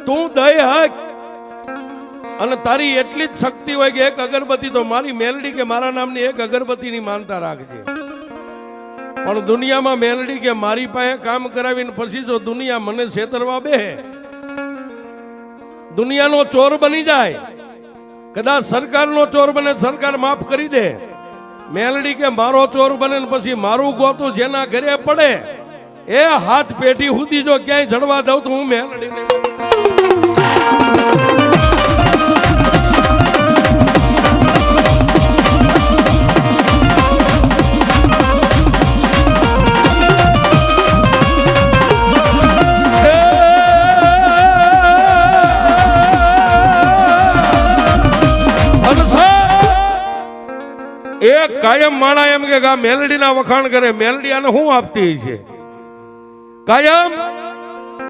તું દઈ હક અને તારી એટલી જ શક્તિ હોય કે એક અગરબત્તી તો મારી મેલડી કે મારા નામની એક અગરબત્તીની માનતા રાખજે. પણ દુનિયામાં મેલડી કે મારી પાસે કામ કરાવીને પછી જો દુનિયા મને છેતરવા બે, દુનિયાનો ચોર બની જાય, કદાચ સરકારનો ચોર બને, સરકાર માફ કરી દે, મેલડી કે મારો ચોર બને ને પછી મારું ગોતું જેના ઘરે પડે એ હાથ પેઢી સુધી જો ક્યાંય જડવા દઉં તો હું મેલડી નહીં. એક કાયમ માણા એમ કે આ મેલડીના વખાણ કરે, મેલડી આને શું આપતી છે? કાયમ